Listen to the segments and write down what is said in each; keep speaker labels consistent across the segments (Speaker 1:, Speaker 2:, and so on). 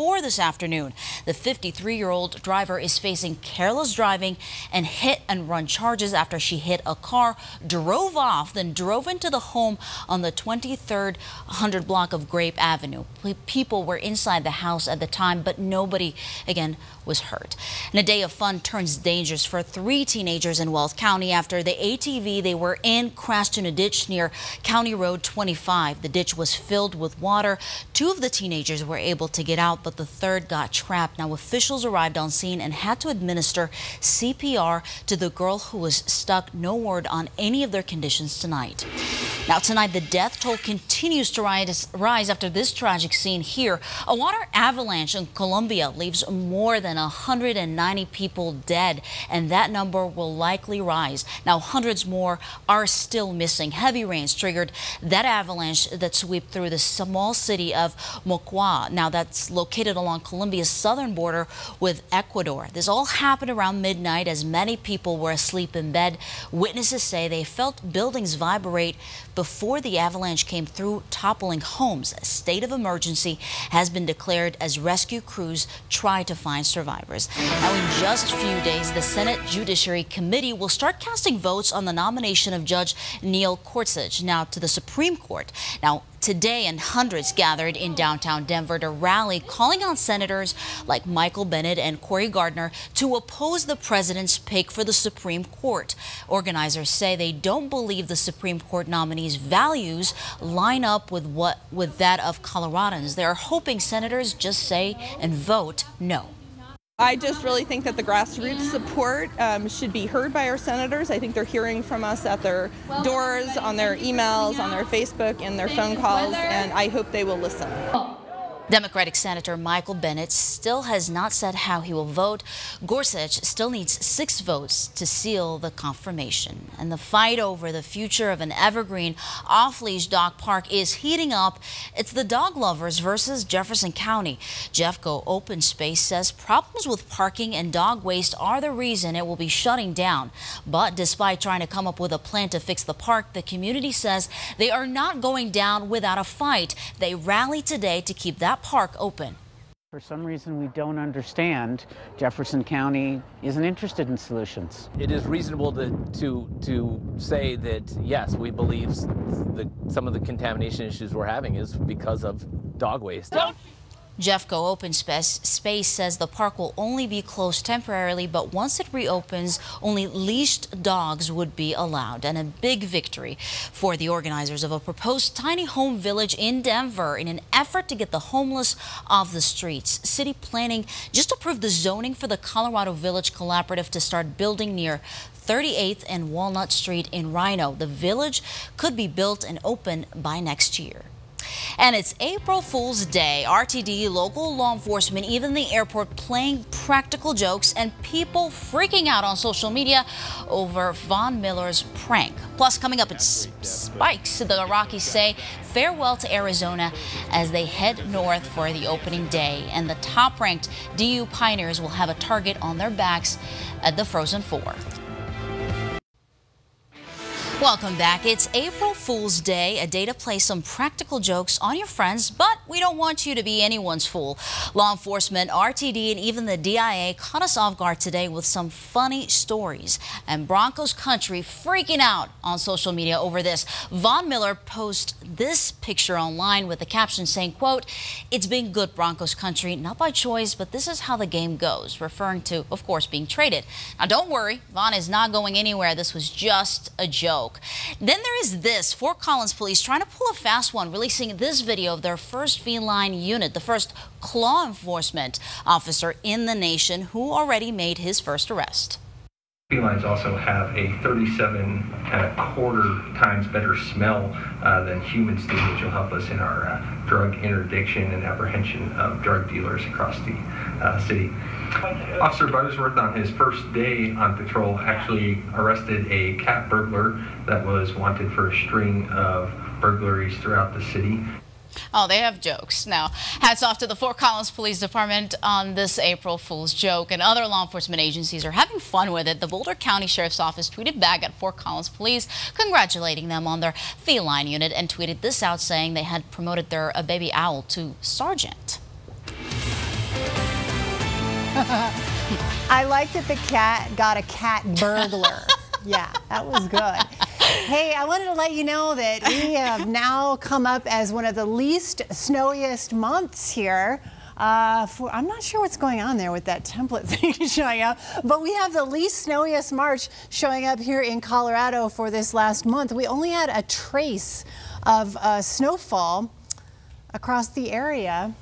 Speaker 1: 4 this afternoon. The 53-year-old driver is facing careless driving and hit and run charges after she hit a car, drove off, then drove into the home on the 23rd 100 block of Grape Avenue. People were inside the house at the time, but nobody, again, was hurt. And a day of fun turns dangerous for 3 teenagers in Wells County after the ATV they were in crashed in a ditch near County Road 25. The ditch was filled with water. 2 of the teenagers were able to get out, but the third got trapped. Now, officials arrived on scene and had to administer CPR to the girl who was stuck. No word on any of their conditions tonight. Now, tonight, the death toll continues to rise after this tragic scene here. A water avalanche in Colombia leaves more than 190 people dead, and that number will likely rise. Now, hundreds more are still missing. Heavy rains triggered that avalanche that swept through the small city of Moquegua. Now, that's located along Colombia's southern border with Ecuador. This all happened around midnight as many people were asleep in bed. Witnesses say they felt buildings vibrate before the avalanche came through, toppling homes. A state of emergency has been declared as rescue crews try to find survivors. Now, in just a few days, the Senate Judiciary Committee will start casting votes on the nomination of Judge Neil Gorsuch now to the Supreme Court. Now, today, and hundreds gathered in downtown Denver to rally, calling on senators like Michael Bennet and Cory Gardner to oppose the president's pick for the Supreme Court. Organizers say they don't believe the Supreme Court nominee's values line up with that of Coloradans. They're hoping senators just say and vote no.
Speaker 2: I just really think that the grassroots support should be heard by our senators. I think they're hearing from us at their doors, on their emails, on their Facebook, and their phone calls, and I hope they will listen.
Speaker 1: Democratic Senator Michael Bennet still has not said how he will vote. Gorsuch still needs 6 votes to seal the confirmation. And the fight over the future of an evergreen off-leash dog park is heating up. It's the dog lovers versus Jefferson County. Jeffco Open Space says problems with parking and dog waste are the reason it will be shutting down. But despite trying to come up with a plan to fix the park, the community says they are not going down without a fight. They rallied today to keep that park open.
Speaker 3: For some reason we don't understand, Jefferson County isn't interested in solutions.
Speaker 4: It is reasonable to say that, yes, we believe some of the contamination issues we're having is because of dog waste.
Speaker 1: Jeffco Open Space says the park will only be closed temporarily, but once it reopens, only leashed dogs would be allowed. And a big victory for the organizers of a proposed tiny home village in Denver in an effort to get the homeless off the streets. City planning just approved the zoning for the Colorado Village Collaborative to start building near 38th and Walnut Street in Rhino. The village could be built and open by next year. And it's April Fool's Day. RTD, local law enforcement, even the airport playing practical jokes, and people freaking out on social media over Von Miller's prank. Plus, coming up, it's spikes. The Rockies say farewell to Arizona as they head north for the opening day. And the top-ranked DU Pioneers will have a target on their backs at the Frozen Four. Welcome back. It's April Fool's Day, a day to play some practical jokes on your friends, but we don't want you to be anyone's fool. Law enforcement, RTD, and even the DIA caught us off guard today with some funny stories. And Broncos country freaking out on social media over this. Von Miller posted this picture online with the caption saying, quote, "It's been good, Broncos country, not by choice, but this is how the game goes," referring to, of course, being traded. Now, don't worry, Von is not going anywhere. This was just a joke. Then there is this. Fort Collins police trying to pull a fast one, releasing this video of their first feline unit, the first law enforcement officer in the nation who already made his first arrest.
Speaker 5: Felines also have a 37 quarter times better smell than humans do, which will help us in our drug interdiction and apprehension of drug dealers across the city. Officer Buttersworth, on his first day on patrol, actually arrested a cat burglar that was wanted for a string of burglaries throughout the city.
Speaker 1: Oh, they have jokes. Now, hats off to the Fort Collins Police Department on this April Fool's joke, and other law enforcement agencies are having fun with it. The Boulder County Sheriff's Office tweeted back at Fort Collins Police, congratulating them on their feline unit, and tweeted this out saying they had promoted their baby owl to sergeant.
Speaker 6: I like that the cat got a cat burglar. Yeah, that was good. Hey, I wanted to let you know that we have now come up as one of the least snowiest months here. I'm not sure what's going on there with that template thing showing up, but we have the least snowiest March showing up here in Colorado for this last month. We only had a trace of snowfall across the area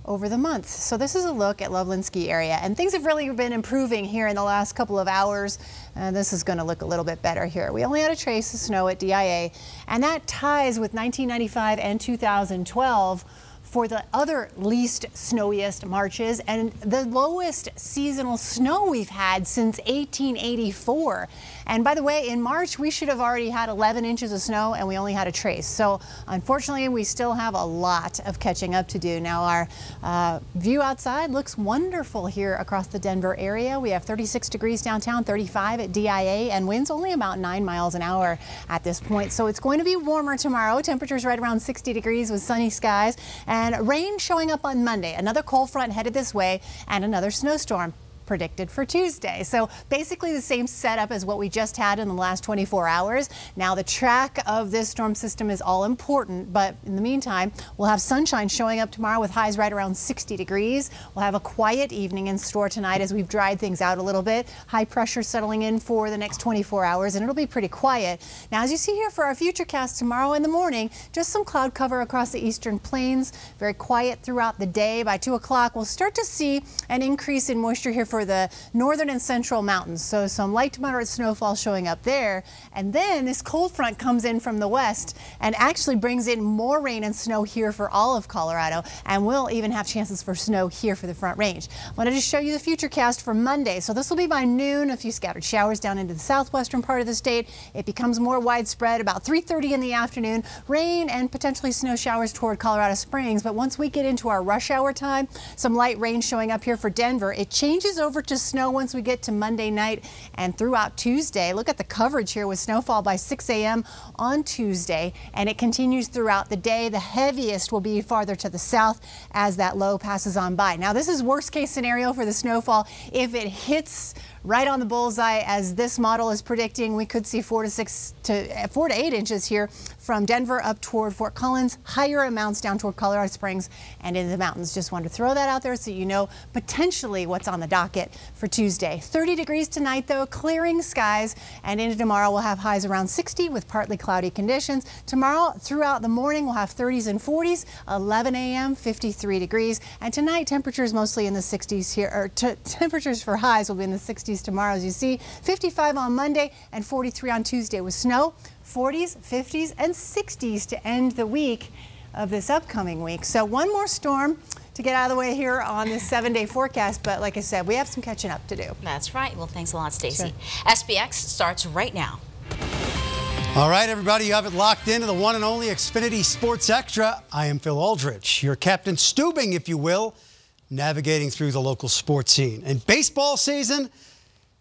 Speaker 6: over the month. So this is a look at Loveland Ski Area, and things have really been improving here in the last couple of hours. This is going to look a little bit better here. We only had a trace of snow at DIA, and that ties with 1995 and 2012 for the other least snowiest Marches and the lowest seasonal snow we've had since 1884. And by the way, in March, we should have already had 11 inches of snow, and we only had a trace. So unfortunately, we still have a lot of catching up to do. Now, our view outside looks wonderful here across the Denver area. We have 36 degrees downtown, 35 at DIA, and winds only about 9 miles an hour at this point. So it's going to be warmer tomorrow. Temperatures right around 60 degrees with sunny skies, and rain showing up on Monday. Another cold front headed this way, and another snowstorm predicted for Tuesday. So basically the same setup as what we just had in the last 24 hours. Now the track of this storm system is all important, but in the meantime, we'll have sunshine showing up tomorrow with highs right around 60 degrees. We'll have a quiet evening in store tonight as we've dried things out a little bit. High pressure settling in for the next 24 hours, and it'll be pretty quiet. Now, as you see here for our futurecast tomorrow in the morning, just some cloud cover across the eastern plains. Very quiet throughout the day. By 2 o'clock, we'll start to see an increase in moisture here for the northern and central mountains. So some light to moderate snowfall showing up there. And then this cold front comes in from the west and actually brings in more rain and snow here for all of Colorado. And we'll even have chances for snow here for the Front Range. I wanted to show you the futurecast for Monday. So this will be by noon, a few scattered showers down into the southwestern part of the state. It becomes more widespread about 3:30 in the afternoon. Rain and potentially snow showers toward Colorado Springs. But once we get into our rush hour time, some light rain showing up here for Denver. It changes over to snow once we get to Monday night and throughout Tuesday. Look at the coverage here with snowfall by 6 a.m. on Tuesday, and it continues throughout the day. The heaviest will be farther to the south as that low passes on by. Now, this is worst case scenario for the snowfall. If it hits right on the bullseye as this model is predicting, we could see 4 to 8 inches here from Denver up toward Fort Collins, higher amounts down toward Colorado Springs and into the mountains. Just wanted to throw that out there so you know potentially what's on the docket for Tuesday. 30 degrees tonight though, clearing skies, and into tomorrow we'll have highs around 60 with partly cloudy conditions. Tomorrow throughout the morning we'll have 30s and 40s, 11 a.m. 53 degrees, and tonight temperatures mostly in the 60s here, or temperatures for highs will be in the 60s tomorrow, as you see. 55 on Monday and 43 on Tuesday with snow. 40s, 50s, and 60s to end the week of this upcoming week. So one more storm to get out of the way here on this 7-day forecast, but like I said, we have some catching up to do.
Speaker 1: That's right. Well, thanks a lot, Stacy.
Speaker 6: Sure.
Speaker 1: SPX starts right now.
Speaker 7: All right, everybody, you have it locked into the one and only Xfinity Sports Extra. I am Phil Aldrich, your Captain Stubing, if you will, navigating through the local sports scene. And baseball season,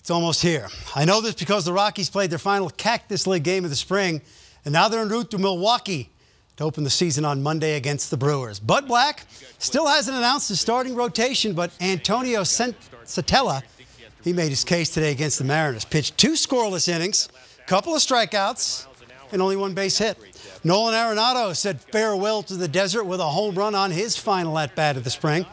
Speaker 7: it's almost here. I know this because the Rockies played their final Cactus League game of the spring, and now they're en route to Milwaukee to open the season on Monday against the Brewers. Bud Black still hasn't announced his starting rotation, but Antonio Santella, he made his case today against the Mariners. Pitched 2 scoreless innings, couple of strikeouts, and only 1 base hit. Nolan Arenado said farewell to the desert with a home run on his final at-bat of the spring.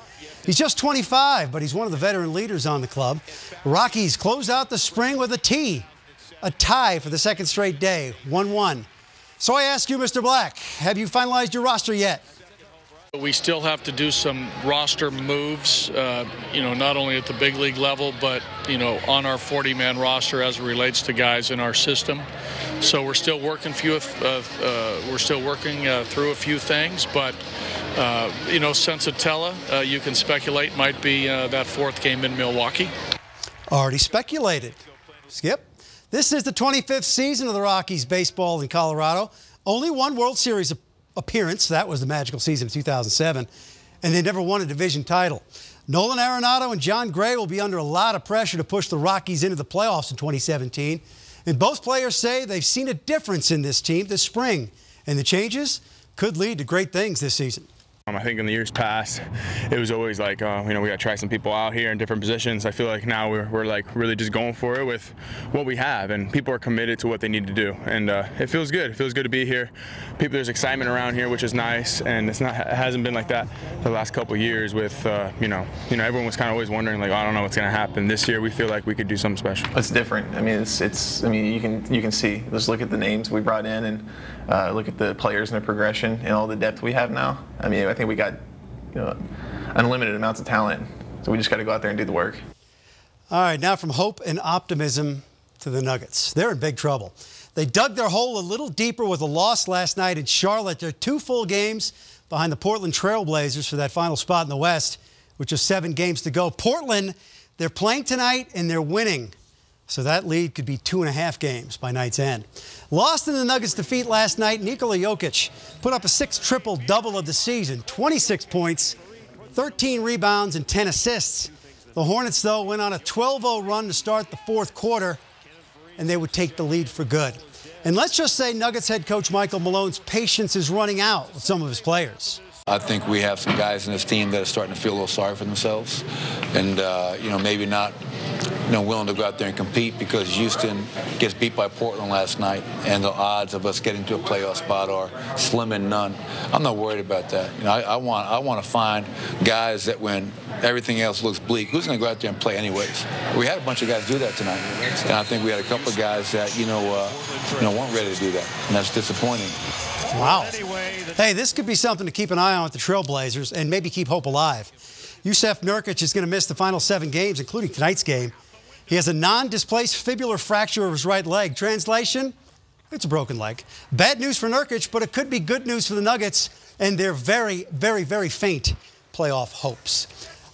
Speaker 7: He's just 25, but he's one of the veteran leaders on the club. Rockies close out the spring with a tie for the second straight day, 1-1. So I ask you, Mr. Black, have you finalized your roster yet?
Speaker 8: We still have to do some roster moves, not only at the big league level, but, on our 40-man roster as it relates to guys in our system. So we're still working through a few things, but, Sensatella, you can speculate, might be that 4th game in Milwaukee.
Speaker 7: Already speculated. Skip. This is the 25th season of the Rockies baseball in Colorado. Only 1 World Series appearance. That was the magical season of 2007. And they never won a division title. Nolan Arenado and John Gray will be under a lot of pressure to push the Rockies into the playoffs in 2017. And both players say they've seen a difference in this team this spring. And the changes could lead to great things this season.
Speaker 9: I think in the years past, it was always like, we got to try some people out here in different positions. I feel like now we're like really just going for it with what we have, and people are committed to what they need to do, and it feels good. It feels good to be here. There's excitement around here, which is nice, and it hasn't been like that the last couple of years. With everyone was kind of always wondering, like, I don't know what's going to happen. This year, we feel like we could do something special.
Speaker 10: It's different. I mean, you can see. Just look at the names we brought in, and look at the players and their progression and all the depth we have now. I mean, I think we got unlimited amounts of talent, so we just got to go out there and do the work.
Speaker 7: All right, now from hope and optimism to the Nuggets. They're in big trouble. They dug their hole a little deeper with a loss last night in Charlotte. They're 2 full games behind the Portland Trail Blazers for that final spot in the West, with just 7 games to go. Portland, they're playing tonight and they're winning, so that lead could be 2.5 games by night's end. Lost in the Nuggets' defeat last night, Nikola Jokic put up a 6th triple-double of the season, 26 points, 13 rebounds, and 10 assists. The Hornets, though, went on a 12-0 run to start the 4th quarter, and they would take the lead for good. And let's just say Nuggets head coach Michael Malone's patience is running out with some of his players.
Speaker 11: I think we have some guys in this team that are starting to feel a little sorry for themselves, and maybe not willing to go out there and compete, because Houston gets beat by Portland last night, and the odds of us getting to a playoff spot are slim and none. I'm not worried about that. I want to find guys that, when everything else looks bleak, who's going to go out there and play anyways? We had a bunch of guys do that tonight, and I think we had a couple of guys that weren't ready to do that, and that's disappointing.
Speaker 7: Wow. Hey, this could be something to keep an eye on with the Trailblazers and maybe keep hope alive. Yusuf Nurkic is going to miss the final 7 games, including tonight's game. He has a non-displaced fibular fracture of his right leg. Translation, it's a broken leg. Bad news for Nurkic, but it could be good news for the Nuggets and their very, very, very faint playoff hopes.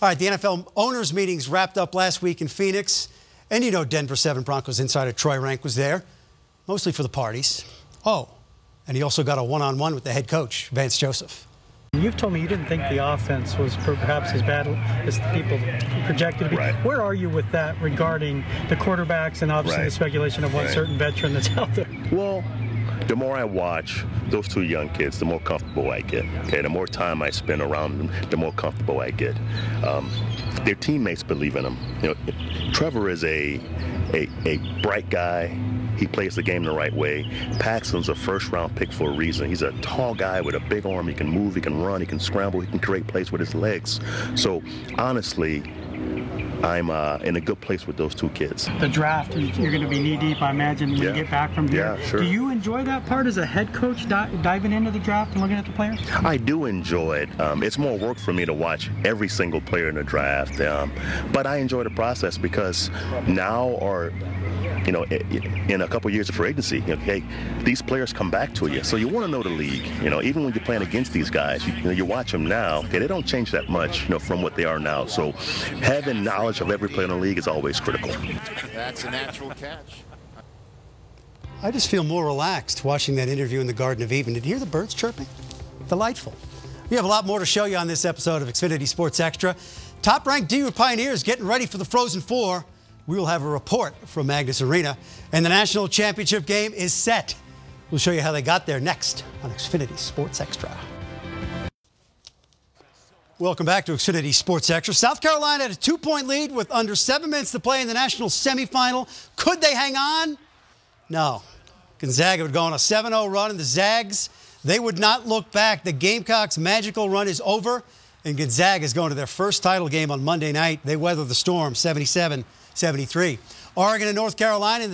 Speaker 7: All right, the NFL owners' meetings wrapped up last week in Phoenix. And Denver 7 Broncos insider Troy Rank was there, mostly for the parties. Oh, and he also got a one-on-one with the head coach, Vance Joseph.
Speaker 12: You've told me you didn't think the offense was perhaps as bad as people projected to be. Right. Where are you with that regarding the quarterbacks and obviously the speculation of one certain veteran that's out there?
Speaker 13: Well, the more I watch those 2 young kids, the more comfortable I get. Okay, the more time I spend around them, the more comfortable I get. Their teammates believe in them. Trevor is a bright guy. He plays the game the right way. Paxton's a first-round pick for a reason. He's a tall guy with a big arm. He can move, he can run, he can scramble, he can create plays with his legs. So, honestly, I'm in a good place with those 2 kids.
Speaker 12: The draft, you're going to be knee-deep, I imagine, when you get back from here.
Speaker 13: Yeah, sure.
Speaker 12: Do you enjoy that part as a head coach, diving into the draft and looking at the players?
Speaker 13: I do enjoy it. It's more work for me to watch every single player in the draft, but I enjoy the process, because now, or in a couple years of free agency, hey, these players come back to you. So you want to know the league. Even when you're playing against these guys, you watch them now. Okay, they don't change that much, from what they are now. So having knowledge of every player in the league is always critical.
Speaker 14: That's a natural catch.
Speaker 7: I just feel more relaxed watching that interview in the Garden of Eden. Did you hear the birds chirping? Delightful. We have a lot more to show you on this episode of Xfinity Sports Extra. Top-ranked DU Pioneers getting ready for the Frozen Four. We will have a report from Magnus Arena, and the national championship game is set. We'll show you how they got there next on Xfinity Sports Extra. Welcome back to Xfinity Sports Extra. South Carolina had a 2-point lead with under 7 minutes to play in the national semifinal. Could they hang on? No. Gonzaga would go on a 7-0 run, and the Zags, they would not look back. The Gamecocks' magical run is over, and Gonzaga is going to their first title game on Monday night. They weather the storm, 77-73. Oregon and North Carolina in the